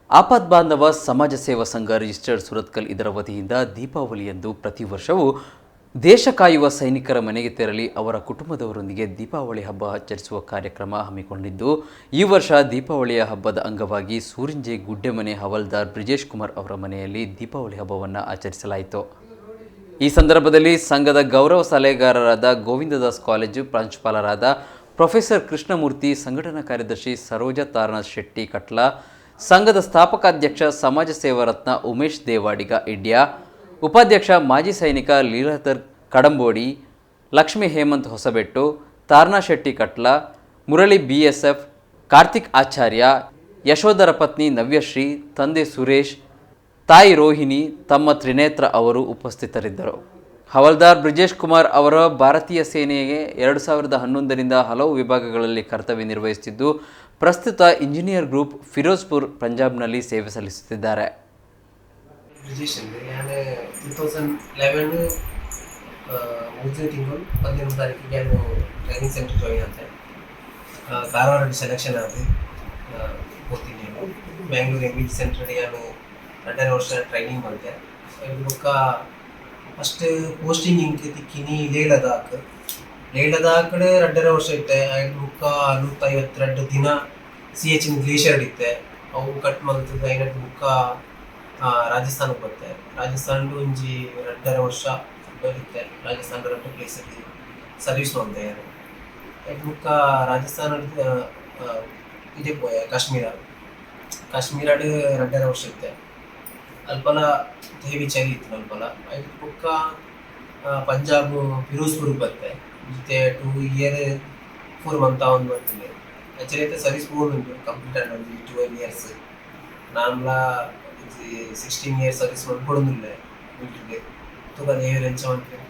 ಆಪದ್ ಬಾಂಧವ ಸಮಾಜ ಸೇವಾ ಸಂಘ ರಿಜಿಸ್ಟರ್ಡ್ ಸುರತ್ಕಲ್ ಇದರ ವತಿಯಿಂದ ದೀಪಾವಳಿಯಂದು ಪ್ರತಿ ವರ್ಷವೂ ದೇಶ ಕಾಯುವ ಸೈನಿಕರ ಮನೆಗೆ ತೆರಳಿ ಅವರ ಕುಟುಂಬದವರೊಂದಿಗೆ ದೀಪಾವಳಿ ಹಬ್ಬ ಆಚರಿಸುವ ಕಾರ್ಯಕ್ರಮ ಹಮ್ಮಿಕೊಂಡಿದ್ದು, ಈ ವರ್ಷ ದೀಪಾವಳಿಯ ಹಬ್ಬದ ಅಂಗವಾಗಿ ಸೂರಿಂಜೆ ಗುಡ್ಡೆಮನೆ ಹವಾಲ್ದಾರ್ ಬ್ರಿಜೇಶ್ ಕುಮಾರ್ ಅವರ ಮನೆಯಲ್ಲಿ ದೀಪಾವಳಿ ಹಬ್ಬವನ್ನು ಆಚರಿಸಲಾಯಿತು. ಈ ಸಂದರ್ಭದಲ್ಲಿ ಸಂಘದ ಗೌರವ ಸಲಹೆಗಾರರಾದ ಗೋವಿಂದದಾಸ್ ಕಾಲೇಜು ಪ್ರಾಂಶುಪಾಲರಾದ ಪ್ರೊಫೆಸರ್ ಕೃಷ್ಣಮೂರ್ತಿ, ಸಂಘಟನಾ ಕಾರ್ಯದರ್ಶಿ ಸರೋಜಾ ತಾರನಾಥ್ ಶೆಟ್ಟಿ ಕಟ್ಲ, ಸಂಘದ ಸ್ಥಾಪಕಾಧ್ಯಕ್ಷ ಸಮಾಜ ಸೇವಾ ರತ್ನ ಉಮೇಶ್ ದೇವಾಡಿಗ ಇಡ್ಯ, ಉಪಾಧ್ಯಕ್ಷ ಮಾಜಿ ಸೈನಿಕ ಲೀಲಾಧರ್ ಕಡಂಬೋಡಿ, ಲಕ್ಷ್ಮೀ ಹೇಮಂತ್ ಹೊಸಬೆಟ್ಟು, ತಾರನಾಥ್ ಶೆಟ್ಟಿ ಕಟ್ಲ, ಮುರಳಿ BSF, ಕಾರ್ತಿಕ್ ಆಚಾರ್ಯ, ಯಶೋಧರ ಪತ್ನಿ ನವ್ಯಶ್ರೀ, ತಂದೆ ಸುರೇಶ್, ತಾಯಿ ರೋಹಿಣಿ, ತಮ್ಮ ತ್ರಿನೇತ್ರ ಅವರು ಉಪಸ್ಥಿತರಿದ್ದರು. ಹವಾಲ್ದಾರ್ ಬ್ರಿಜೇಶ್ ಕುಮಾರ್ ಅವರ ಭಾರತೀಯ ಸೇನೆಗೆ 2011ರಿಂದ ಹಲವು ವಿಭಾಗಗಳಲ್ಲಿ ಕರ್ತವ್ಯ ನಿರ್ವಹಿಸುತ್ತಿದ್ದು, ಪ್ರಸ್ತುತ ಇಂಜಿನಿಯರ್ ಗ್ರೂಪ್ ಫಿರೋಜ್ಪುರ್ ಪಂಜಾಬ್ನಲ್ಲಿ ಸೇವೆ ಸಲ್ಲಿಸುತ್ತಿದ್ದಾರೆ. ಬ್ರಿಜೇಶ್ ಅಂದರೆ ನಾನು 2011 ಮೂರನೇ ತಿಂಗಳು 11ನೇ ತಾರೀಕಿಗೆ ನಾನು ಟ್ರೈನಿಂಗ್ ಸೆಂಟರ್ ಜಾಯಿನ್ ಆದೆ. ಕಾರವಾರ ಸೆಲೆಕ್ಷನ್ ಆದೆ. ಹೋಗ್ತೀನಿ ನಾನು ಬ್ಯಾಂಗ್ಳೂರು MBG ಸೆಂಟ್ರಿಗೆ ನಾನು 2.5 ವರ್ಷ ಟ್ರೈನಿಂಗ್ ಮಾಡಿದೆ. ಬುಕ್ಕ ಫಸ್ಟ್ ಪೋಸ್ಟಿಂಗ್ ಇಂಕ್ಕೆ ತಿಕ್ಕಿನಿ ಲೇಹ್ ಲದಾಖ್ 2.5 ವರ್ಷ ಇತ್ತೆ. ಬುಕ್ಕ 152 ದಿನ CH ಗ್ಲೇಷಿಯರ್ ಇತ್ತೆ. ಅವು ಕಟ್ ಮಾಡ್ತದೆ. ಐನಟ್ಟು ಬುಕ್ಕ ರಾಜಸ್ಥಾನಕ್ಕೆ ಬರುತ್ತೆ. ರಾಜಸ್ಥಾನಡು ಒಂಜಿ 2.5 ವರ್ಷ ಇತ್ತೆ. ರಾಜಸ್ಥಾನ 2 ಪ್ಲೇಸಲ್ಲಿ ಸರ್ವಿಸ್ ಮಾಡಿದೆ ನಾನು. ಬುಕ್ಕ ರಾಜಸ್ಥಾನ ಇದೇ ಪೋಯ ಕಾಶ್ಮೀರಡು 2.5 ವರ್ಷ ಇತ್ತೆ. ಅಲ್ಪಲ ಹೆವಿ ಚಳಿ ಇತ್ತು ಅಲ್ಪಲ. ಐದು ಬುಕ್ಕ ಪಂಜಾಬ್ ಫಿರೋಜ್ಪುರ್ಗೆ ಬರುತ್ತೆ. ಜೊತೆ 2 ಇಯರ್ 4 ಮಂತ್ ಅವನು ಬರ್ತೀನಿ. ಆ್ಯಕ್ಚುಲಿ అయితే ಸರ್ವಿಸ್ ಉಂಟು ಕಂಪ್ಲೀಟ್ ಆಗಿ 12 ಇಯರ್ಸ್. ನಾನ್ಲ 16 ಇಯರ್ಸ್ ಸರ್ವಿಸ್ ಮಾಡ್ಕೊಡೋದಿಲ್ಲ ಮಿಲಿಟರಿಗೆ. ತುಂಬ ದೇವರ ಹೆಂಚ ಮಾಡ್ತೀನಿ.